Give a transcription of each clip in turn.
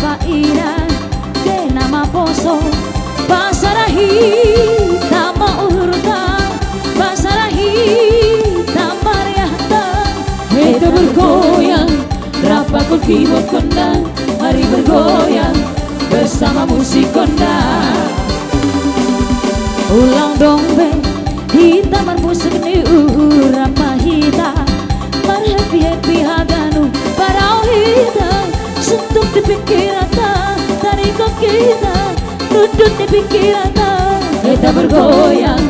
Rapa ira ke nama poso pasara hitam urta pasara hitam mariata itu bergoyang Rapa ku keyboard kondang mari bergoyang bersama musik kondang ulang dombe hitam musik ni Rapa hitam mar happy haganu parau hitam sentuh di pikiran tarik kita duduk di pikiran kita bergoyang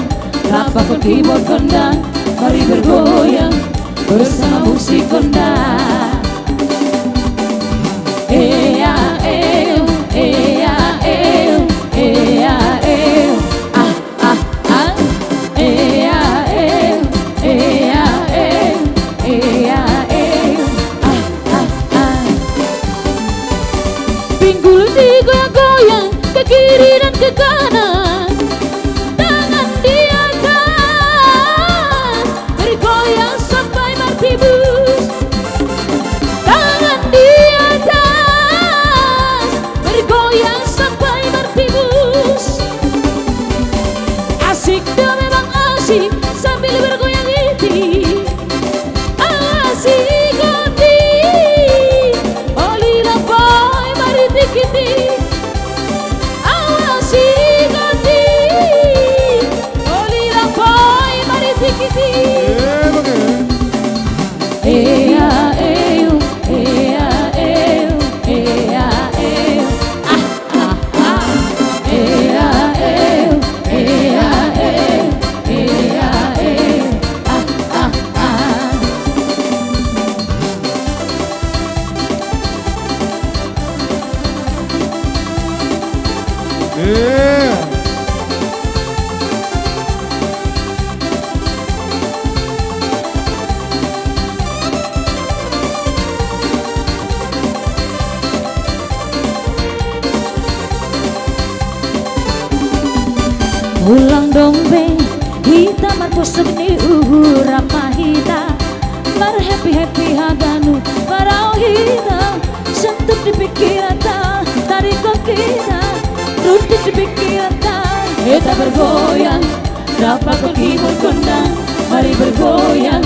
Rapa ku keyboard kondang mari bergoyang bersama musik kondang pinggul digoyang-goyang ke kiri dan ke kanan tangan di atas bergoyang sampai martibus tangan di atas bergoyang sampai martibus asik tuh memang asik sambil bergoyang itu asik ulang dombe hitam marpusuk ni Rapa hita mar happy haganu parau hita sentuh di pikiran tarik kita duduk di pikiran kita bergoyang Rapa ku keyboard kondang mari bergoyang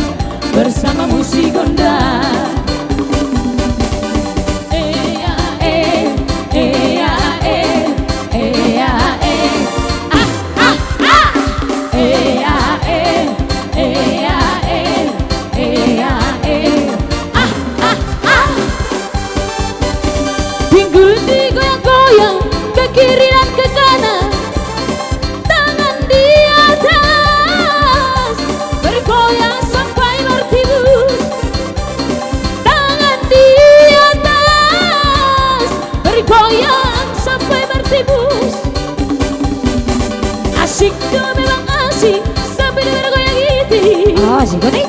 bersama musik kondang pinggul digoyang-goyang ke kiri dan ke kanan tangan di atas bergoyang sampai martibus tangan di atas bergoyang sampai martibus asik tuh memang asik sambil bergoyang itu asik nih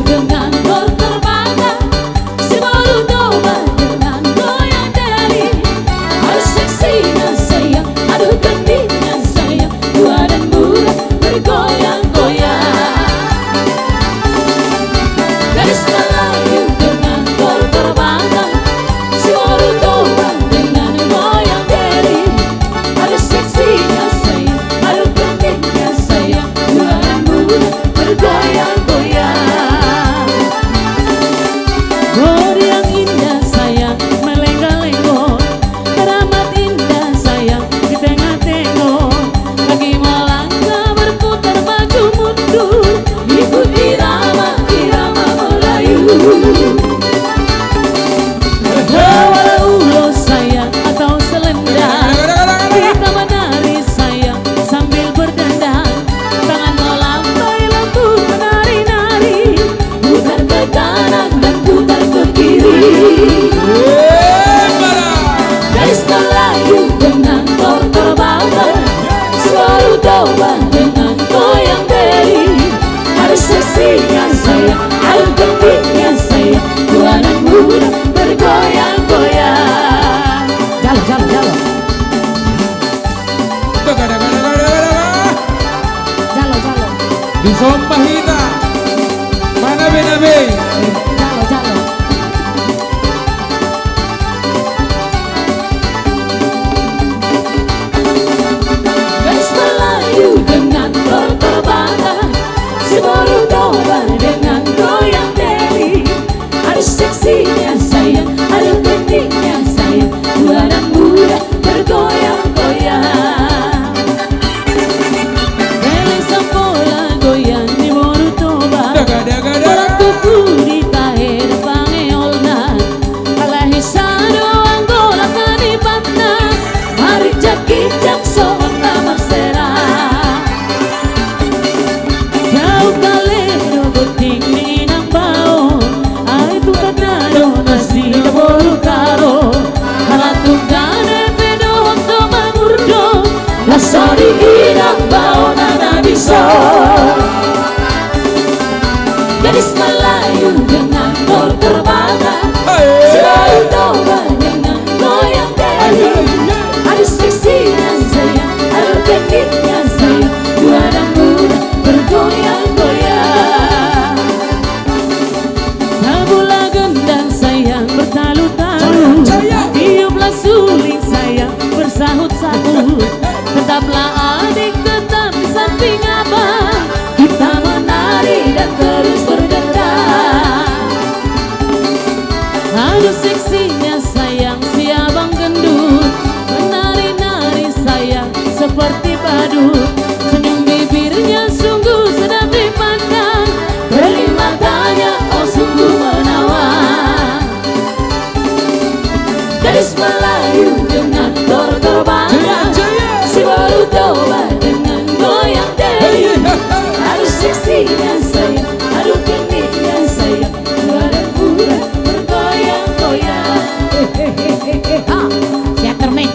dengan gol terbang sebelum domba dengan goyang terali harus seksi. Sombah kita mana be Jalo. Guys Melayu dengan terbang, si baru domba dengan goyang deli. Ada seksinya sayang, ada pentingnya sayang, tua dan muda bergoyang-goyang. Deli sampola goyang di Boru Toba, orang tuku di tahir pangeolna, alahi sado anggola kanipatna, mari jakijak sota marsera. Jauh kalero goting minang bao, ay tukadado nasi na Boru karo, halatong gane pedo to mangurdo, lasari inang bao na nabiso. Gadis Melayu dengan tol terbang, selalu domba dengan goyang deli. Ada seksinya sayang, ada tekniknya sayang, tua dan muda bergoyang-goyang. Tabula gendang sayang bertalu-talu, tiuplah suling sayang bersahut-sahut. Tetaplah adik tetap di samping abang, kita menari dan terus bergerak. Aduh seksinya sayang si abang gendut, menari-nari sayang seperti badut. Senyum bibirnya sungguh sedap dipandang, beri matanya oh sungguh menawan. Gadis Melayu dengan tor terbang, si baru domba dengan goyang deli. Aduh seksinya sayang, aduh kendiknya sayang, tua dan muda bergoyang-goyang. Teatermen.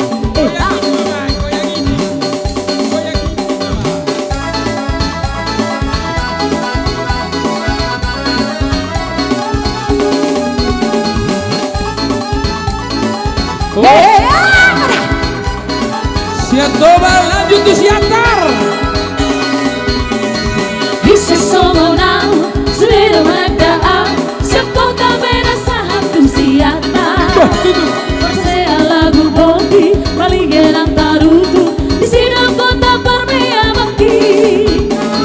Siap coba lanjut di siantar. Bisa somonang, sudah magdaan, sekota beda sahatu siata. Persea lagu bogi, maligelang tarutu, di sini kota Parmea Bakti.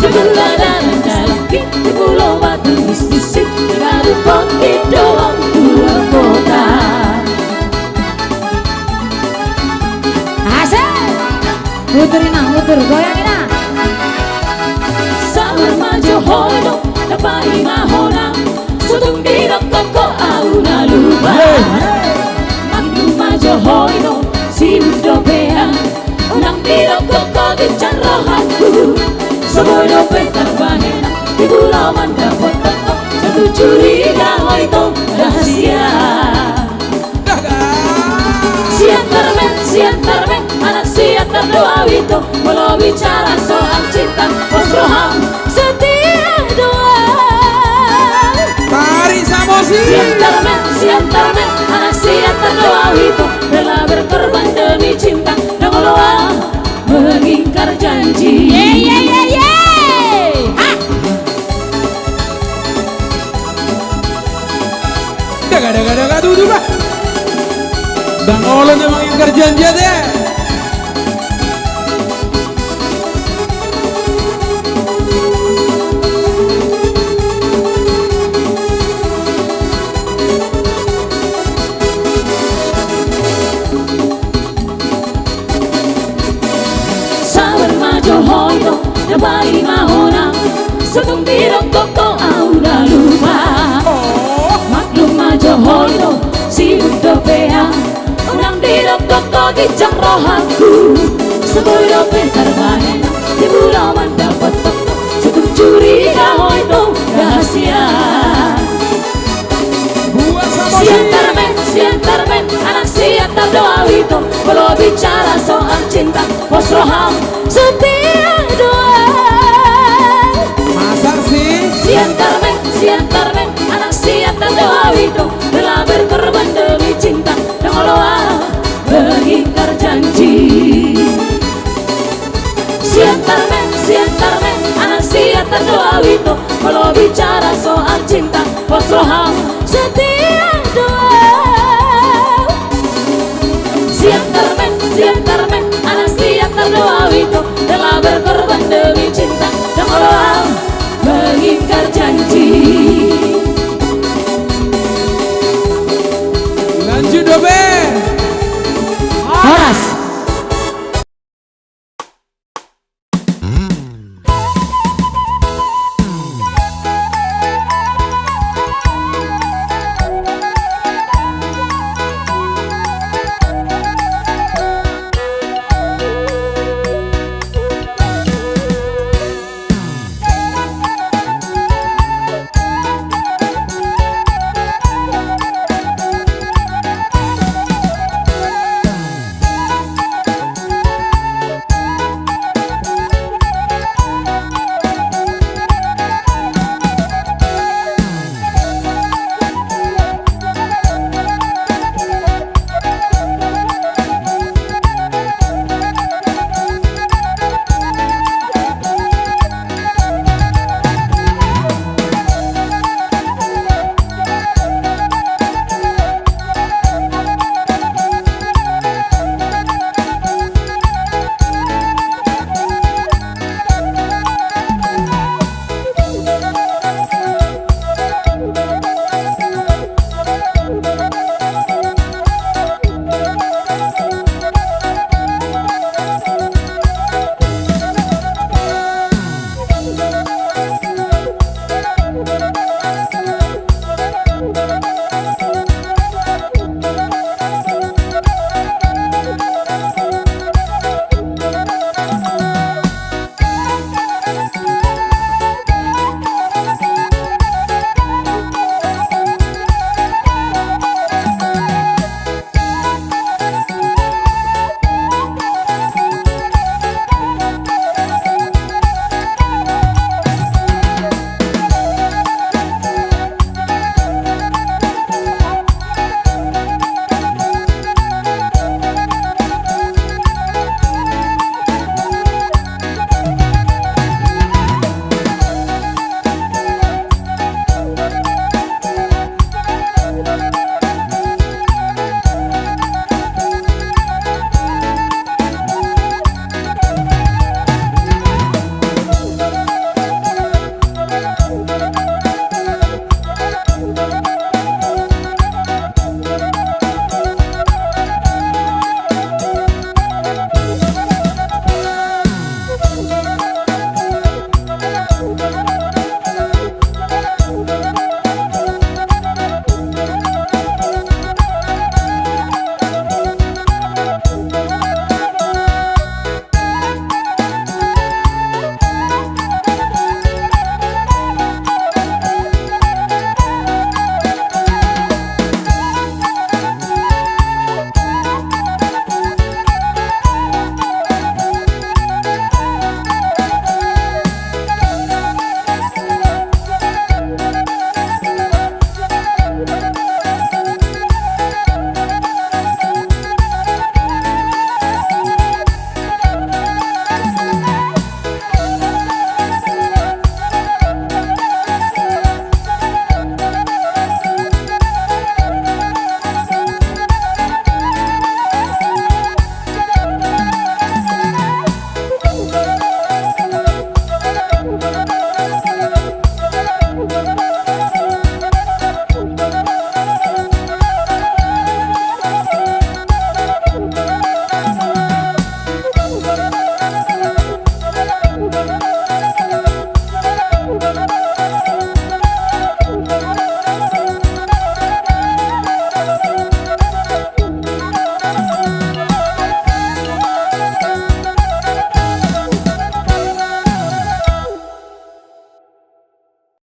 Jebula dan dalaki, di Pulau Batu bisnisik, garu bogi doang dua kota. Muter goyangin ah. Sabar maju hono, dapai mahona, sutung dirok koko auna lupa. Magnum maju hono, si mudo beang, unang dirok koko di rohanku. Semono petar bahena, di Pulau Mandapot koko, satu curiga hoito rahasia. Siantarmen, anak siantar doa itu, walau bicara soal cinta, posroham setia doa. Tarik samosi. Siantarmen, anak siantar doa itu, rela berkorban demi cinta, dan doa mengingkar janji. Daga duduk bah. Bang Olon yang mengingkar janji deh. Sabar maju hoyo, dapai mahona, sutung dirok koko auna lupa. Maklum maju hoyo, si mudo beang, unang dirok koko di rohanku. Semono petar bahena, di Pulau Mandapot koko, sutung curiga hoito rahasia. Siantarmen, anak siantar doa itu, kalau bicara soal cinta, posroham setia doa. Masa sih? Siantarmen, anak siantar doa itu, rela berkorban demi cinta, dan doa mengingkar janji. Siantarmen, anak siantar terdoa itu. Kalau bicara soal cinta, posroham setiap doa. Siap termen, anak siap terdoa itu. Telah berkorban